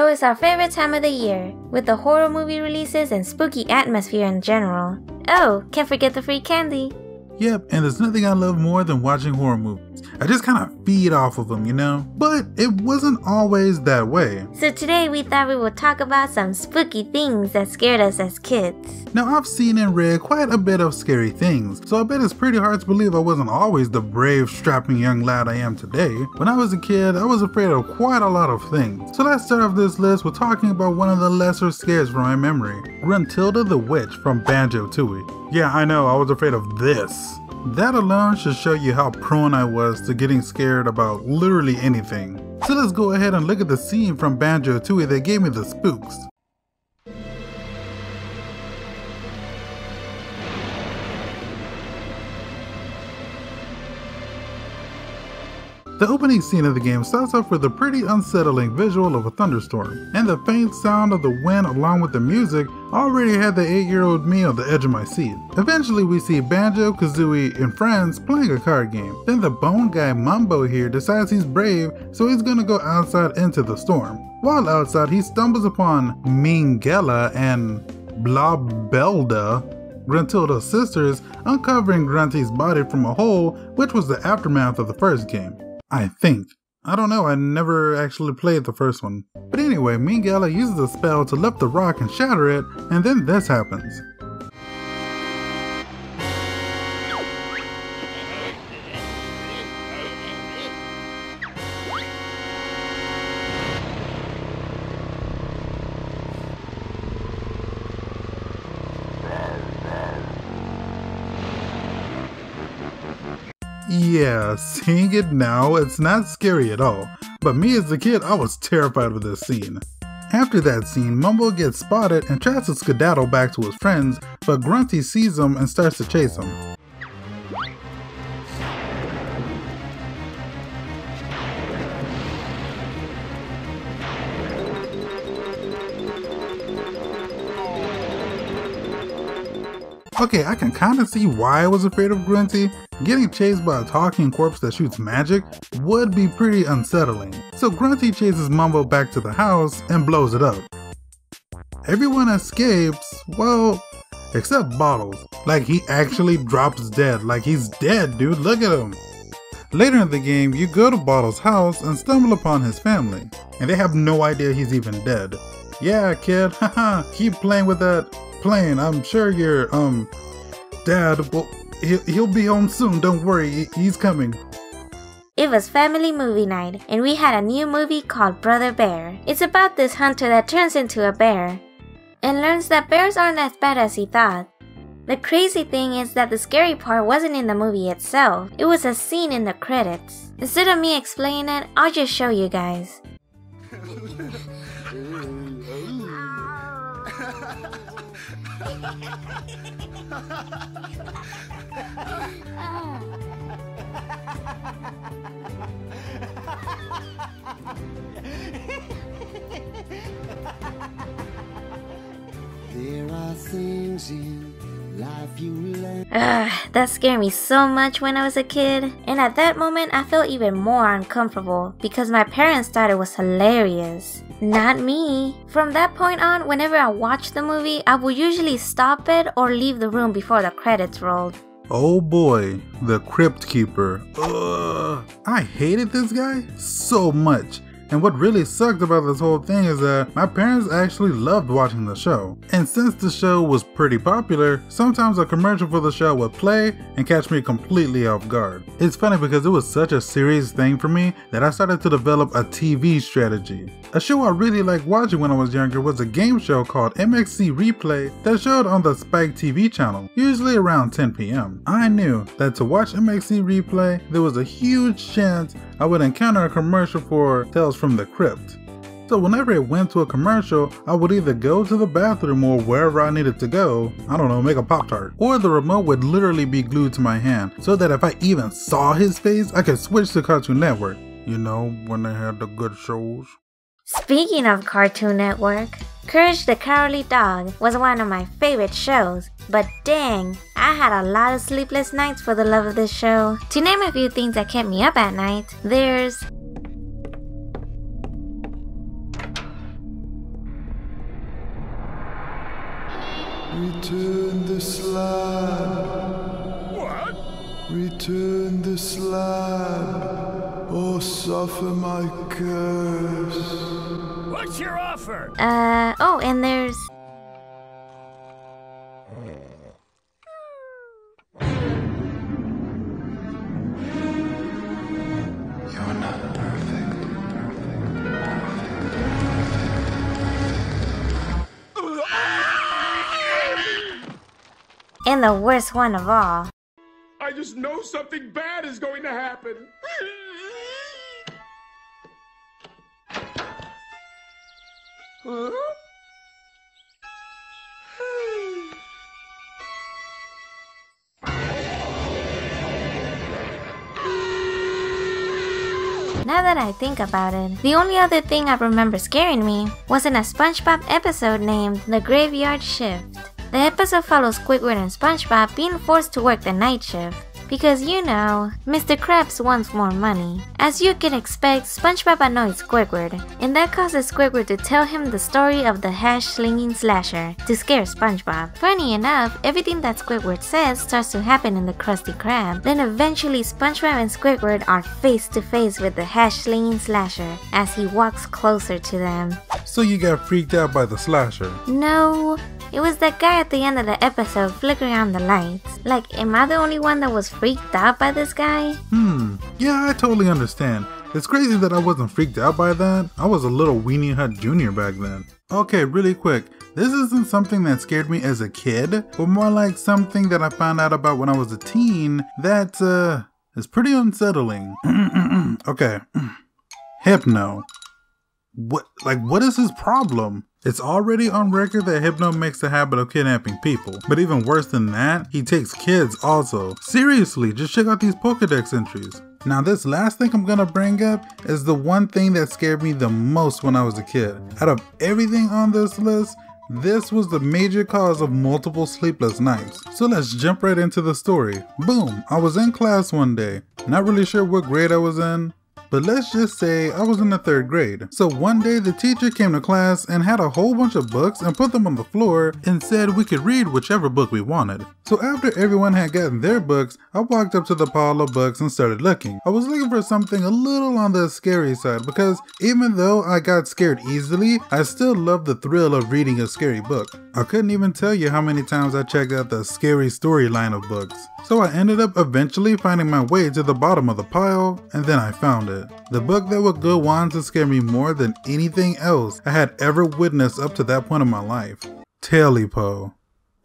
So it's our favorite time of the year, with the horror movie releases and spooky atmosphere in general. Oh, can't forget the free candy. Yep, and there's nothing I love more than watching horror movies. I just kind of feed off of them, you know? But it wasn't always that way. So today we thought we would talk about some spooky things that scared us as kids. Now I've seen and read quite a bit of scary things, so I bet it's pretty hard to believe I wasn't always the brave, strapping young lad I am today. When I was a kid, I was afraid of quite a lot of things. So let's start off this list with talking about one of the lesser scares from my memory. Gruntilda the Witch from Banjo-Tooie. Yeah, I know, I was afraid of this. That alone should show you how prone I was to getting scared about literally anything. So let's go ahead and look at the scene from Banjo-Tooie that gave me the spooks. The opening scene of the game starts off with a pretty unsettling visual of a thunderstorm, and the faint sound of the wind along with the music already had the 8-year-old me on the edge of my seat. Eventually we see Banjo, Kazooie, and friends playing a card game. Then the bone guy Mumbo here decides he's brave, so he's gonna go outside into the storm. While outside, he stumbles upon Mingella and Blobelda, Gruntilda's sisters, uncovering Grunty's body from a hole, which was the aftermath of the first game. I think. I don't know, I never actually played the first one. But anyway, Mingella uses a spell to lift the rock and shatter it, and then this happens. Yeah, seeing it now, it's not scary at all, but me as a kid, I was terrified of this scene. After that scene, Mumbo gets spotted and tries to skedaddle back to his friends, but Grunty sees him and starts to chase him. Okay, I can kinda see why I was afraid of Grunty. Getting chased by a talking corpse that shoots magic would be pretty unsettling. So Grunty chases Mumbo back to the house and blows it up. Everyone escapes, well, except Bottles. Like he actually drops dead, like he's dead, dude, look at him. Later in the game, you go to Bottles' house and stumble upon his family, and they have no idea he's even dead. Yeah, kid, haha, keep playing with that plane. I'm sure your, dad, well, he'll be home soon, don't worry, he's coming. It was family movie night, and we had a new movie called Brother Bear. It's about this hunter that turns into a bear, and learns that bears aren't as bad as he thought. The crazy thing is that the scary part wasn't in the movie itself, it was a scene in the credits. Instead of me explaining it, I'll just show you guys. There are things in life you learn. That scared me so much when I was a kid, and at that moment I felt even more uncomfortable because my parents thought it was hilarious. Not me. From that point on, whenever I watched the movie, I would usually stop it or leave the room before the credits rolled. Oh boy, the Crypt Keeper. Ugh. I hated this guy so much. And what really sucked about this whole thing is that my parents actually loved watching the show. And since the show was pretty popular, sometimes a commercial for the show would play and catch me completely off guard. It's funny because it was such a serious thing for me that I started to develop a TV strategy. A show I really liked watching when I was younger was a game show called MXC Replay that showed on the Spike TV channel, usually around 10 p.m. I knew that to watch MXC Replay, there was a huge chance I would encounter a commercial for Tales from the Crypt. So whenever it went to a commercial, I would either go to the bathroom or wherever I needed to go, I don't know, make a Pop-Tart, or the remote would literally be glued to my hand so that if I even saw his face, I could switch to Cartoon Network. You know, when they had the good shows. Speaking of Cartoon Network, Courage the Cowardly Dog was one of my favorite shows, but dang, I had a lot of sleepless nights for the love of this show. To name a few things that kept me up at night, there's Return the slab. What? Return the slab, or suffer my curse. What's your offer? Oh, and there's... You're not perfect. And the worst one of all. I just know something bad is going to happen. Huh? Now that I think about it, the only other thing I remember scaring me was in a SpongeBob episode named The Graveyard Shift. The episode follows Squidward and SpongeBob being forced to work the night shift. Because you know, Mr. Krabs wants more money. As you can expect, SpongeBob annoys Squidward, and that causes Squidward to tell him the story of the hash-slinging slasher to scare SpongeBob. Funny enough, everything that Squidward says starts to happen in the Krusty Krab. Then eventually Spongebob and Squidward are face to face with the hash-slinging slasher as he walks closer to them. So you got freaked out by the slasher? No, it was that guy at the end of the episode flickering on the lights. Like, am I the only one that was freaked out by this guy? Yeah, I totally understand. It's crazy that I wasn't freaked out by that. I was a little Weenie Hut Jr. back then. Okay, really quick. This isn't something that scared me as a kid, but more like something that I found out about when I was a teen that, is pretty unsettling. Okay. Hypno. What is his problem? It's already on record that Hypno makes a habit of kidnapping people. But even worse than that, he takes kids also. Seriously, just check out these Pokedex entries. Now this last thing I'm gonna bring up is the one thing that scared me the most when I was a kid. Out of everything on this list, this was the major cause of multiple sleepless nights. So let's jump right into the story. Boom, I was in class one day. Not really sure what grade I was in, but let's just say I was in the 3rd grade. So one day the teacher came to class and had a whole bunch of books and put them on the floor and said we could read whichever book we wanted. So after everyone had gotten their books, I walked up to the pile of books and started looking. I was looking for something a little on the scary side because even though I got scared easily, I still loved the thrill of reading a scary book. I couldn't even tell you how many times I checked out the scary storyline of books. So I ended up eventually finding my way to the bottom of the pile, and then I found it. The book that would go on to scare me more than anything else I had ever witnessed up to that point in my life. Tailypo.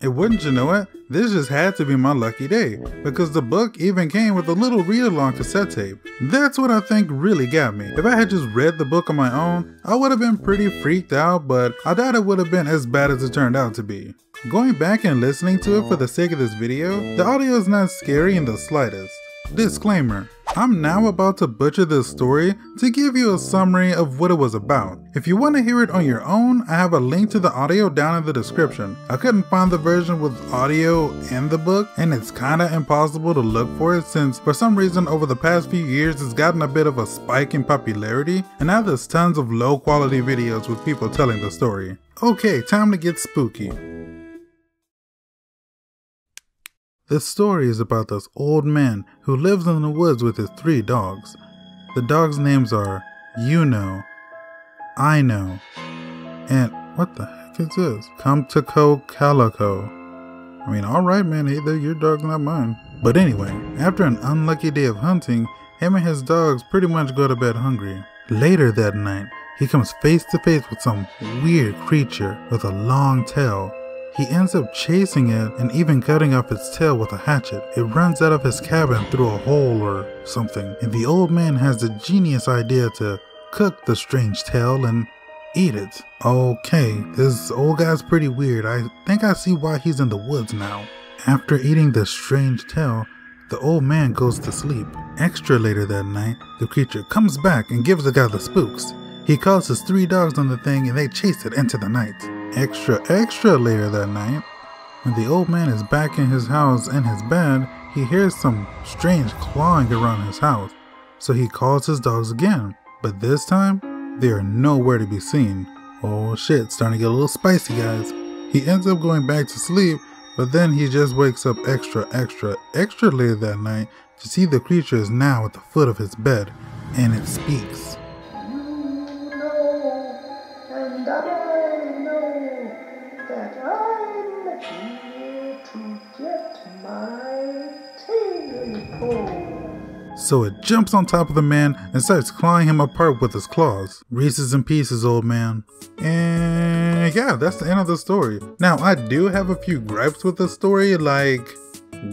And wouldn't you know it, this just had to be my lucky day, because the book even came with a little read-along cassette tape. That's what I think really got me. If I had just read the book on my own, I would have been pretty freaked out, but I doubt it would have been as bad as it turned out to be. Going back and listening to it for the sake of this video, the audio is not scary in the slightest. Disclaimer. I'm now about to butcher this story to give you a summary of what it was about. If you want to hear it on your own, I have a link to the audio down in the description. I couldn't find the version with audio in the book, and it's kinda impossible to look for it since for some reason over the past few years it's gotten a bit of a spike in popularity, and now there's tons of low quality videos with people telling the story. Okay, time to get spooky. This story is about this old man who lives in the woods with his 3 dogs. The dogs' names are You Know, I Know, and what the heck is this? Comtico Calico. I mean, alright man, hey, they're your dogs, not mine. But anyway, after an unlucky day of hunting, him and his dogs pretty much go to bed hungry. Later that night, he comes face to face with some weird creature with a long tail. He ends up chasing it and even cutting off its tail with a hatchet. It runs out of his cabin through a hole or something, and the old man has the genius idea to cook the strange tail and eat it. Okay, this old guy's pretty weird. I think I see why he's in the woods now. After eating the strange tail, the old man goes to sleep. Extra later that night, the creature comes back and gives the guy the spooks. He calls his 3 dogs on the thing and they chase it into the night. Extra later that night, when the old man is back in his house in his bed, he hears some strange clawing around his house. So he calls his dogs again, but this time, they are nowhere to be seen. Oh shit, starting to get a little spicy, guys. He ends up going back to sleep, but then he just wakes up extra late that night to see the creature is now at the foot of his bed, and it speaks. You know, and I know that I'm here to get my tail pulled. So it jumps on top of the man and starts clawing him apart with its claws. Reese's in pieces, old man. And yeah, that's the end of the story. Now, I do have a few gripes with the story, like,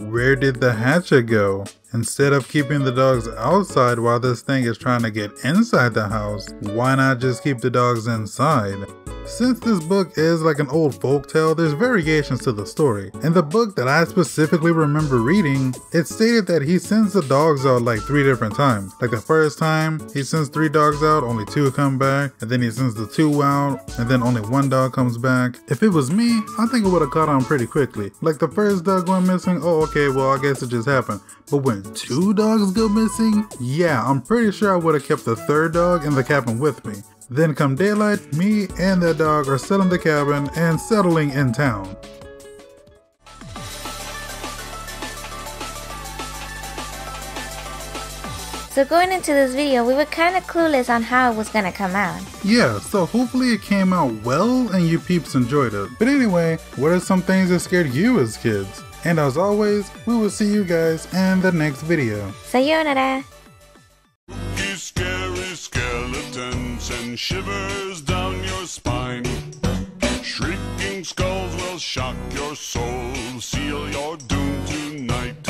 where did the hatchet go? Instead of keeping the dogs outside while this thing is trying to get inside the house, why not just keep the dogs inside? Since this book is like an old folktale, there's variations to the story. In the book that I specifically remember reading, it stated that he sends the dogs out like 3 different times. Like the first time, he sends 3 dogs out, only 2 come back, and then he sends the 2 out, and then only 1 dog comes back. If it was me, I think it would have caught on pretty quickly. Like the first dog went missing, oh okay, well I guess it just happened. But when 2 dogs go missing, yeah, I'm pretty sure I would have kept the 3rd dog in the cabin with me. Then come daylight, me and that dog are selling the cabin and settling in town. So going into this video, we were kinda clueless on how it was gonna come out. Yeah, so hopefully it came out well and you peeps enjoyed it. But anyway, what are some things that scared you as kids? And as always, we will see you guys in the next video. Sayonara! Scary skeletons and shivers down your spine. Shrieking skulls will shock your soul, seal your doom tonight.